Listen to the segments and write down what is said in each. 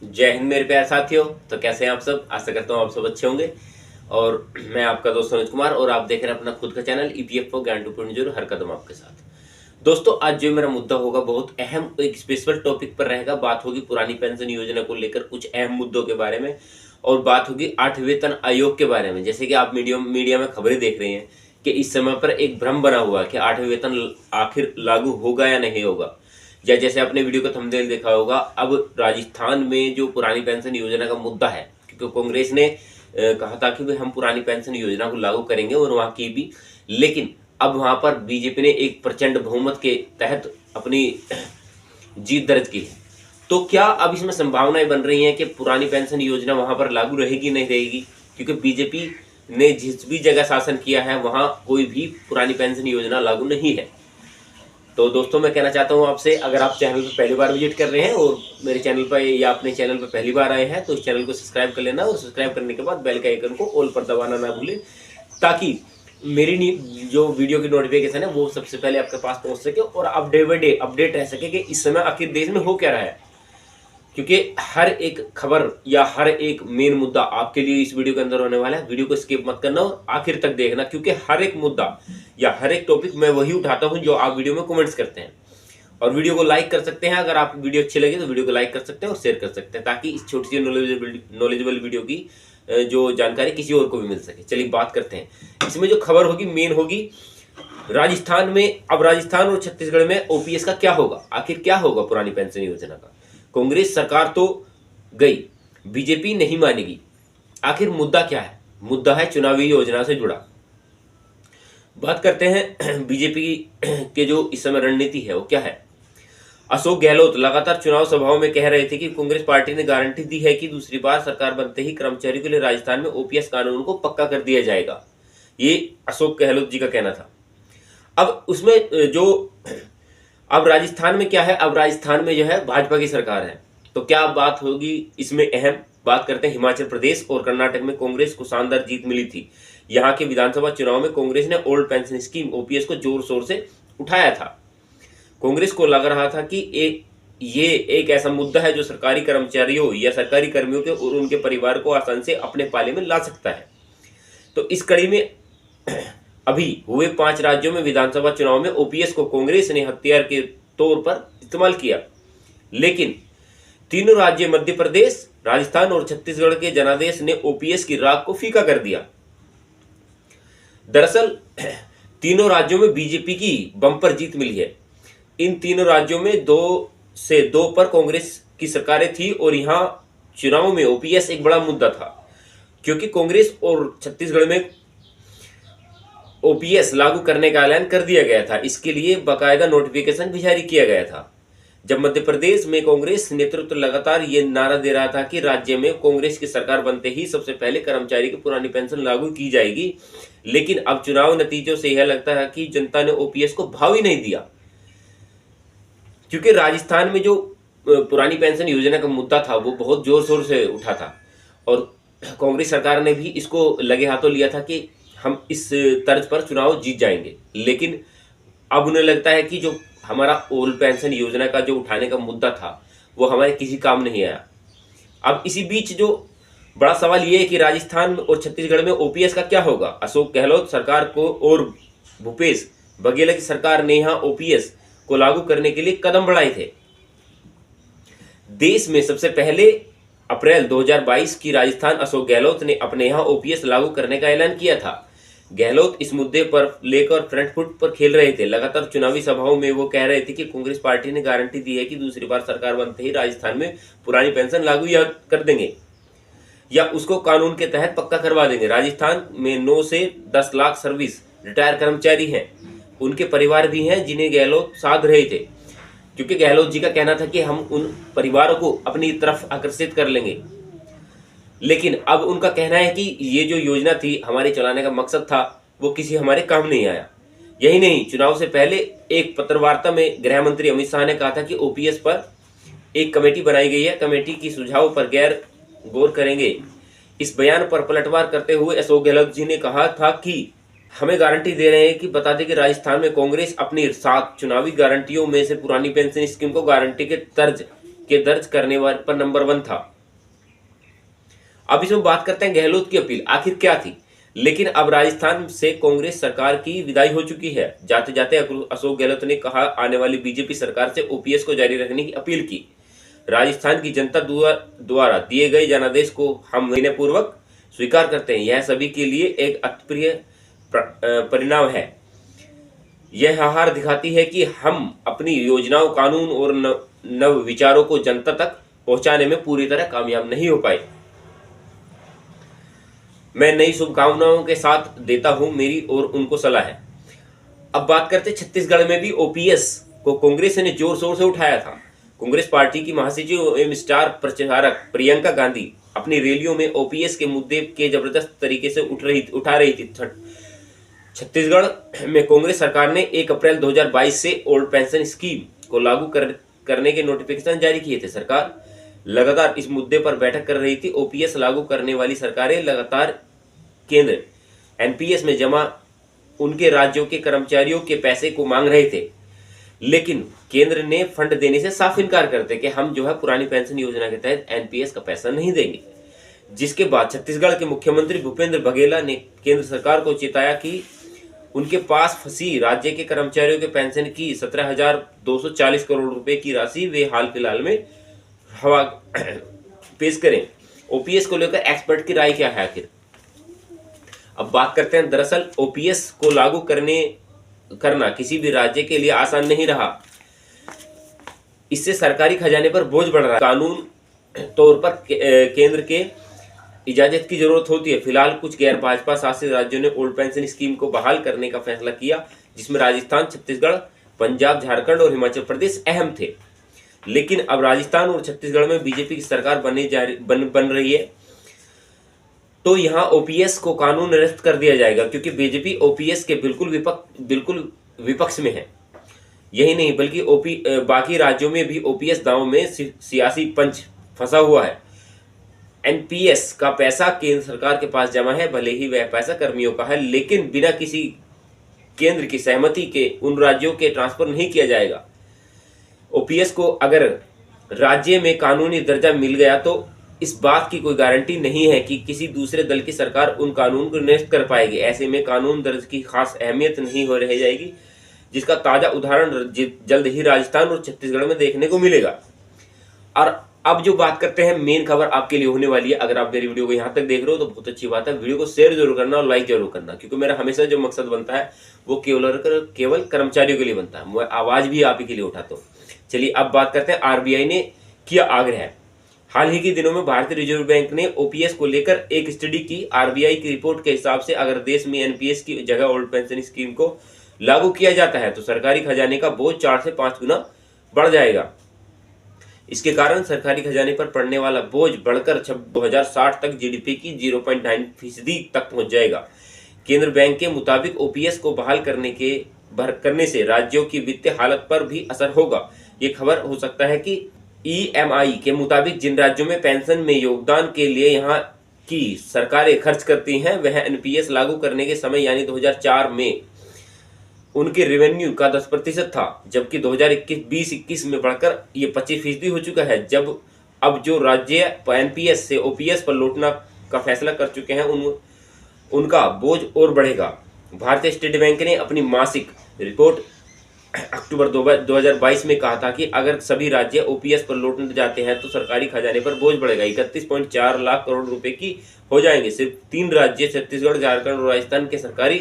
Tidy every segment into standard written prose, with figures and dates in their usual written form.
जय हिंद मेरे प्यारे साथियों। तो कैसे हैं आप सब? आशा करता हूँ आप सब अच्छे होंगे। और मैं आपका दोस्त अनुज कुमार और आप देख रहे हैं अपना खुद का चैनल ईपीएफओ ज्ञान 2.0 हर कदम आपके साथ। दोस्तों, आज जो मेरा मुद्दा होगा बहुत अहम, एक स्पेशल टॉपिक पर रहेगा। बात होगी पुरानी पेंशन योजना को लेकर कुछ अहम मुद्दों के बारे में, और बात होगी 8 वेतन आयोग के बारे में। जैसे कि आप मीडिया में खबरें देख रहे हैं कि इस समय पर एक भ्रम बना हुआ है कि 8वें वेतन आखिर लागू होगा या नहीं होगा। या जैसे आपने वीडियो का थंबनेल देखा होगा, अब राजस्थान में जो पुरानी पेंशन योजना का मुद्दा है, क्योंकि कांग्रेस ने कहा था कि भाई हम पुरानी पेंशन योजना को लागू करेंगे और वहां की भी, लेकिन अब वहां पर बीजेपी ने एक प्रचंड बहुमत के तहत अपनी जीत दर्ज की है। तो क्या अब इसमें संभावनाएं बन रही हैं कि पुरानी पेंशन योजना वहां पर लागू रहेगी नहीं रहेगी? क्योंकि बीजेपी ने जिस भी जगह शासन किया है वहां कोई भी पुरानी पेंशन योजना लागू नहीं है। तो दोस्तों, मैं कहना चाहता हूं आपसे, अगर आप चैनल पर पहली बार विजिट कर रहे हैं और मेरे चैनल पर या अपने चैनल पर पहली बार आए हैं तो इस चैनल को सब्सक्राइब कर लेना, और सब्सक्राइब करने के बाद बेल के आइकन को ऑल पर दबाना ना भूलें, ताकि मेरी जो वीडियो की नोटिफिकेशन है वो सबसे पहले आपके पास पहुंच सके और आप डे बाई डे अपडेट रह सके कि इस समय आखिर देश में हो क्या रहा है। क्योंकि हर एक खबर या हर एक मेन मुद्दा आपके लिए इस वीडियो के अंदर होने वाला है। वीडियो को स्किप मत करना और आखिर तक देखना, क्योंकि हर एक मुद्दा या हर एक टॉपिक मैं वही उठाता हूं जो आप वीडियो में कमेंट्स करते हैं। और वीडियो को लाइक कर सकते हैं, अगर आप वीडियो अच्छी लगे तो वीडियो को लाइक कर सकते हैं और शेयर कर सकते हैं, ताकि इस छोटी सी नॉलेजेबल वीडियो की जो जानकारी किसी और को भी मिल सके। चलिए बात करते हैं। इसमें जो खबर होगी मेन होगी राजस्थान में। अब राजस्थान और छत्तीसगढ़ में ओपीएस का क्या होगा, आखिर क्या होगा पुरानी पेंशन योजना का? कांग्रेस सरकार तो गई, बीजेपी नहीं मानेगी। आखिर मुद्दा क्या है? मुद्दा है चुनावी योजना से जुड़ा। बात करते हैं बीजेपी के जो इस समय रणनीति है वो क्या है। अशोक गहलोत लगातार चुनाव सभाओं में कह रहे थे कि कांग्रेस पार्टी ने गारंटी दी है कि दूसरी बार सरकार बनते ही कर्मचारियों के लिए राजस्थान में ओपीएस कानून को पक्का कर दिया जाएगा। ये अशोक गहलोत जी का कहना था। अब उसमें जो अब राजस्थान में क्या है, अब राजस्थान में जो है भाजपा की सरकार है। तो क्या बात होगी इसमें अहम? बात करते हैं हिमाचल प्रदेश और कर्नाटक में कांग्रेस को शानदार जीत मिली थी। यहाँ के विधानसभा चुनाव में कांग्रेस ने ओल्ड पेंशन स्कीम ओपीएस को जोर शोर से उठाया था। कांग्रेस को लग रहा था कि ये एक ऐसा मुद्दा है जो सरकारी कर्मचारियों या सरकारी कर्मियों के और उनके परिवार को आसानी से अपने पाले में ला सकता है। तो इस कड़ी में अभी हुए 5 राज्यों में विधानसभा चुनाव में ओपीएस को कांग्रेस ने हथियार के तौर पर इस्तेमाल किया, लेकिन तीनों राज्य मध्य प्रदेश, राजस्थान और छत्तीसगढ़ के जनादेश ने ओपीएस की राख को फीका कर दिया। दरअसल तीनों राज्यों में बीजेपी की बम्पर जीत मिली है। इन तीनों राज्यों में 2 से 2 पर कांग्रेस की सरकारें थी और यहां चुनाव में ओपीएस एक बड़ा मुद्दा था, क्योंकि कांग्रेस और छत्तीसगढ़ में ओपीएस लागू करने का ऐलान कर दिया गया था। इसके लिए बाकायदा नोटिफिकेशन भी जारी किया गया था। जब मध्य प्रदेश में कांग्रेस नेतृत्व लगातार ये नारा दे रहा था कि राज्य में कांग्रेस की सरकार बनते ही सबसे पहले कर्मचारी की पुरानी पेंशन लागू की जाएगी, लेकिन अब चुनाव नतीजों से यह लगता है कि जनता ने ओपीएस को भाव ही नहीं दिया। क्योंकि राजस्थान में जो पुरानी पेंशन योजना का मुद्दा था वो बहुत जोर शोर से उठा था और कांग्रेस सरकार ने भी इसको लगे हाथों लिया था कि हम इस तर्ज पर चुनाव जीत जाएंगे। लेकिन अब उन्हें लगता है कि जो हमारा ओल्ड पेंशन योजना का जो उठाने का मुद्दा था वो हमारे किसी काम नहीं आया। अब इसी बीच जो बड़ा सवाल ये है कि राजस्थान और छत्तीसगढ़ में ओपीएस का क्या होगा। अशोक गहलोत सरकार को और भूपेश बघेल की सरकार ने यहाँ ओपीएस को लागू करने के लिए कदम बढ़ाए थे। देश में सबसे पहले अप्रैल 2022 की राजस्थान अशोक गहलोत ने अपने यहाँ ओपीएस लागू करने का ऐलान किया था। गहलोत इस मुद्दे पर लेकर फ्रंट फुट पर खेल रहे थे। लगातार चुनावी सभाओं में वो कह रहे थे कि कांग्रेस पार्टी ने गारंटी दी है कि दूसरी बार सरकार बनते ही राजस्थान में पुरानी पेंशन लागू या कर देंगे या उसको कानून के तहत पक्का करवा देंगे। राजस्थान में 9 से 10 लाख सर्विस रिटायर कर्मचारी हैं, उनके परिवार भी हैं जिन्हें गहलोत साध रहे थे, क्योंकि गहलोत जी का कहना था कि हम उन परिवारों को अपनी तरफ आकर्षित कर लेंगे। लेकिन अब उनका कहना है कि ये जो योजना थी हमारे चलाने का मकसद था वो किसी हमारे काम नहीं आया। यही नहीं, चुनाव से पहले एक पत्रवार्ता में गृह मंत्री अमित शाह ने कहा था कि ओपीएस पर एक कमेटी बनाई गई है, कमेटी की सुझाव पर गौर करेंगे। इस बयान पर पलटवार करते हुए अशोक गहलोत जी ने कहा था कि हमें गारंटी दे रहे हैं कि बता दें कि राजस्थान में कांग्रेस अपनी 7 चुनावी गारंटियों में से पुरानी पेंशन स्कीम को गारंटी के तर्ज के दर्ज करने वाले पर नंबर 1 था। अब इसमें बात करते हैं गहलोत की अपील आखिर क्या थी। लेकिन अब राजस्थान से कांग्रेस सरकार की विदाई हो चुकी है। जाते जाते अशोक गहलोत ने कहा आने वाली बीजेपी सरकार से ओपीएस को जारी रखने की अपील की। राजस्थान की जनता द्वारा दिए गए जनादेश को हम विनयपूर्वक स्वीकार करते हैं। यह सभी के लिए एक अप्रिय परिणाम है। यह हार दिखाती है कि हम अपनी योजनाओं, कानून और नव विचारों को जनता तक पहुंचाने में पूरी तरह कामयाब नहीं हो पाए। मैं नई शुभकामनाओं के साथ देता हूं मेरी और उनको सलाह है। अब बात करते छत्तीसगढ़ में भी ओपीएस को कांग्रेस ने जोर शोर से उठाया था। कांग्रेस पार्टी की महासचिव एवं स्टार प्रचारक प्रियंका गांधी अपनी रैलियों में ओपीएस के मुद्दे के जबरदस्त तरीके से उठा रही थी। छत्तीसगढ़ में कांग्रेस सरकार ने 1 अप्रैल 2022 से ओल्ड पेंशन स्कीम को लागू करने के नोटिफिकेशन जारी किए थे। सरकार लगातार इस मुद्दे पर बैठक कर रही थी। ओपीएस लागू करने वाली सरकारें लगातार केंद्र एनपीएस में जमा उनके राज्यों के कर्मचारियों के पैसे को मांग रहे थे, लेकिन केंद्र ने फंड देने से साफ इनकार करते कि हम जो है पुरानी पेंशन योजना के तहत एनपीएस का पैसा नहीं देंगे। जिसके बाद छत्तीसगढ़ के मुख्यमंत्री भूपेंद्र बघेल ने केंद्र सरकार को चेताया कि उनके पास फंसी राज्य के कर्मचारियों के पेंशन की 17,240 करोड़ रुपए की राशि वे हाल फिलहाल में हवा पेश करें। ओपीएस को लेकर एक्सपर्ट की राय क्या है आखिर। अब बात करते हैं, दरअसल ओपीएस को लागू करना किसी भी राज्य के लिए आसान नहीं रहा। इससे सरकारी खजाने पर बोझ बढ़ रहा है। कानून तौर पर केंद्र के इजाजत की जरूरत होती है। फिलहाल कुछ गैर भाजपा शासित राज्यों ने ओल्ड पेंशन स्कीम को बहाल करने का फैसला किया, जिसमें राजस्थान, छत्तीसगढ़, पंजाब, झारखंड और हिमाचल प्रदेश अहम थे। लेकिन अब राजस्थान और छत्तीसगढ़ में बीजेपी की सरकार बन रही है, तो यहाँ ओपीएस को कानून निरस्त कर दिया जाएगा, क्योंकि बीजेपी ओपीएस के बिल्कुल विपक्ष में है। यही नहीं बल्कि बाकी राज्यों में भी ओपीएस दांव में सियासी पंच फंसा हुआ है। एनपीएस का पैसा केंद्र सरकार के पास जमा है, भले ही वह पैसा कर्मियों का है, लेकिन बिना किसी केंद्र की सहमति के उन राज्यों के ट्रांसफर नहीं किया जाएगा। ओपीएस को अगर राज्य में कानूनी दर्जा मिल गया तो इस बात की कोई गारंटी नहीं है कि किसी दूसरे दल की सरकार उन कानून को निरस्त कर पाएगी। ऐसे में कानून दर्ज की खास अहमियत नहीं हो रह जाएगी, जिसका ताजा उदाहरण जल्द ही राजस्थान और छत्तीसगढ़ में देखने को मिलेगा। और अब जो बात करते हैं, मेन खबर आपके लिए होने वाली है। अगर आप मेरी वीडियो को यहाँ तक देख रहे हो तो बहुत अच्छी बात है। वीडियो को शेयर जरूर करना और लाइक जरूर करना, क्योंकि मेरा हमेशा जो मकसद बनता है वो केवल कर्मचारियों के लिए बनता है। मैं आवाज भी आप ही के लिए उठाता हूँ। चलिए अब बात करते हैं, आरबीआई ने किया आग्रह। हाल ही के दिनों में भारतीय रिजर्व बैंक ने ओपीएस को लेकर एक स्टडी की। आरबीआई की रिपोर्ट के हिसाब से अगर देश में एनपीएस की जगह ओल्ड पेंशन स्कीम को लागू किया जाता है तो सरकारी खजाने का बोझ 4 से 5 गुना बढ़ जाएगा। इसके कारण सरकारी खजाने पर पड़ने वाला बोझ बढ़कर 2060 तक जीडीपी की 0.9% तक पहुंच जाएगा। केंद्र बैंक के मुताबिक ओपीएस को बहाल करने से राज्यों की वित्तीय हालत पर भी असर होगा। ये खबर हो सकता है कि ईएमआई के मुताबिक जिन राज्यों में पेंशन में योगदान के लिए यहाँ की सरकारें खर्च करती हैं, वह एनपीएस लागू करने के समय यानी 2004 में उनके रेवेन्यू का 10% था, जबकि 2021 में बढ़कर ये 25% हो चुका है। अब जो राज्य एनपीएस से ओपीएस पर लौटना का फैसला कर चुके हैं, उनका बोझ और बढ़ेगा। भारतीय स्टेट बैंक ने अपनी मासिक रिपोर्ट अक्टूबर 2022 में कहा था कि अगर सभी राज्य ओपीएस पर लौटने जाते हैं तो सरकारी खजाने पर बोझ बढ़ेगा, 31.4 लाख करोड़ रुपए की हो जाएंगे। सिर्फ 3 राज्य छत्तीसगढ़, झारखंड और राजस्थान के सरकारी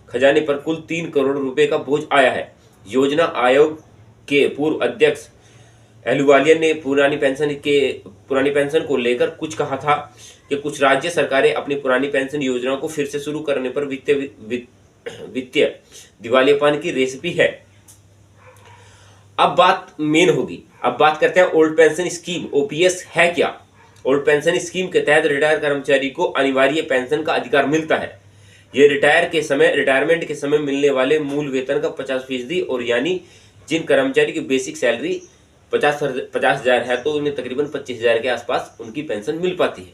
खजाने पर कुल 3 करोड़ रुपए का बोझ आया है। योजना आयोग के पूर्व अध्यक्ष अहलूवालिया ने पुरानी पेंशन को लेकर कुछ कहा था कि कुछ राज्य सरकारें अपनी पुरानी पेंशन योजनाओं को फिर से शुरू करने पर वित्तीय दिवालियापन की रेसिपी है। अब बात मेन होगी। अब बात करते हैं ओल्ड पेंशन स्कीम। ओपीएस है क्या। ओल्ड पेंशन स्कीम के तहत रिटायर कर्मचारी को अनिवार्य पेंशन का अधिकार मिलता है। ये रिटायरमेंट के समय मिलने वाले मूल वेतन का 50% और यानी जिन कर्मचारी की बेसिक सैलरी 50,000 है तो उन्हें तकरीबन 25,000 के आसपास उनकी पेंशन मिल पाती है।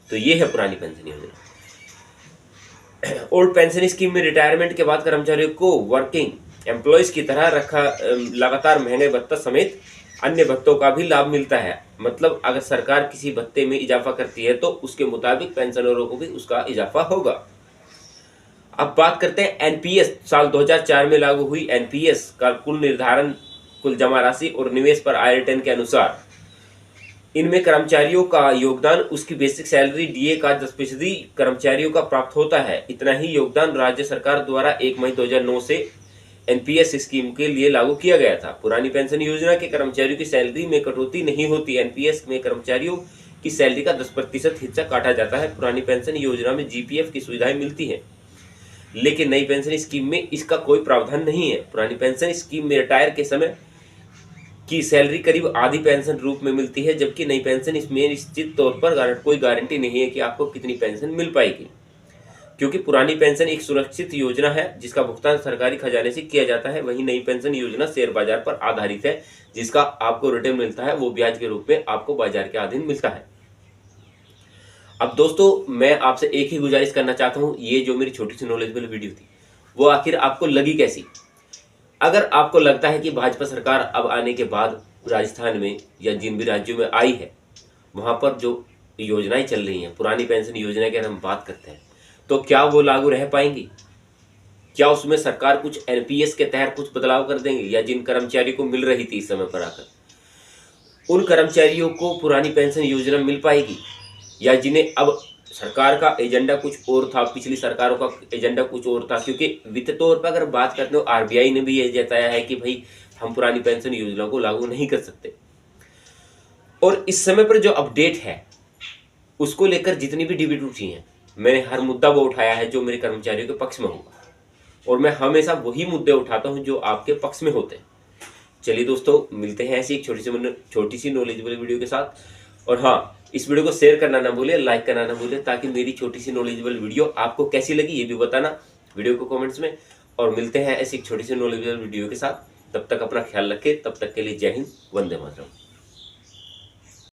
तो ये है पुरानी पेंशन योजना। ओल्ड पेंशन स्कीम में रिटायरमेंट के बाद कर्मचारियों को वर्किंग एम्प्लॉयज की तरह लगातार महंगे भत्ता समेत अन्य भत्तों का भी लाभ मिलता है। मतलब अगर सरकार किसी भत्ते में इजाफा करती है तो उसके मुताबिक पेंशनरों को भी उसका इजाफा होगा। अब बात करते हैं एनपीएस। साल 2004 में लागू हुई एनपीएस का कुल निर्धारण, कुल जमा राशि और निवेश पर आय रिटर्न के अनुसार इनमें कर्मचारियों का योगदान उसकी बेसिक सैलरी डीए का 10% कर्मचारियों का प्राप्त होता है। इतना ही योगदान राज्य सरकार द्वारा 1 मई 2009 से एनपीएस स्कीम के लिए लागू किया गया था। पुरानी पेंशन योजना के कर्मचारियों की सैलरी में कटौती नहीं होती। एनपीएस में कर्मचारियों की सैलरी का 10% हिस्सा काटा जाता है। पुरानी पेंशन योजना में जीपीएफ की सुविधाएं मिलती है, लेकिन नई पेंशन स्कीम में इसका कोई प्रावधान नहीं है। पुरानी पेंशन स्कीम में रिटायर के समय की सैलरी करीब आधी पेंशन रूप में मिलती है, जबकि नई पेंशन इसमें निश्चित तौर पर कोई गारंटी नहीं है कि आपको कितनी पेंशन मिल पाएगी, क्योंकि पुरानी पेंशन एक सुरक्षित योजना है जिसका भुगतान सरकारी खजाने से किया जाता है। वहीं नई पेंशन योजना शेयर बाजार पर आधारित है, जिसका आपको रिटर्न मिलता है वो ब्याज के रूप में आपको बाजार के अधीन मिलता है। अब दोस्तों मैं आपसे एक ही गुजारिश करना चाहता हूँ, ये जो मेरी छोटी सी नॉलेजेबल वीडियो थी वो आखिर आपको लगी कैसी। अगर आपको लगता है कि भाजपा सरकार अब आने के बाद राजस्थान में या जिन भी राज्यों में आई है वहां पर जो योजनाएं चल रही हैं, पुरानी पेंशन योजना की अगर हम बात करते हैं, तो क्या वो लागू रह पाएंगी? क्या उसमें सरकार कुछ एनपीएस के तहत कुछ बदलाव कर देंगे, या जिन कर्मचारियों को मिल रही थी इस समय पर आकर उन कर्मचारियों को पुरानी पेंशन योजना मिल पाएगी, या जिन्हें अब सरकार का एजेंडा कुछ और था, पिछली सरकारों का एजेंडा कुछ और था। क्योंकि वित्त तौर पर अगर बात करते हो आरबीआई ने भी ये जताया है कि भाई हम पुरानी पेंशन योजना को लागू नहीं कर सकते। और इस समय पर जो अपडेट है उसको लेकर जितनी भी डिबेट उठी है, मैंने हर मुद्दा वो उठाया है जो मेरे कर्मचारियों के पक्ष में होगा, और मैं हमेशा वही मुद्दे उठाता हूं जो आपके पक्ष में होते हैं। चलिए दोस्तों, मिलते हैं ऐसी एक छोटी सी नॉलेजेबल वीडियो के साथ। और हाँ, इस वीडियो को शेयर करना ना भूले, लाइक करना ना भूले, ताकि मेरी छोटी सी नॉलेजेबल वीडियो आपको कैसी लगी ये भी बताना वीडियो को कमेंट्स में। और मिलते हैं ऐसी एक छोटी सी नॉलेजेबल वीडियो के साथ। तब तक अपना ख्याल रखें। तब तक के लिए जय हिंद, वंदे मातरम।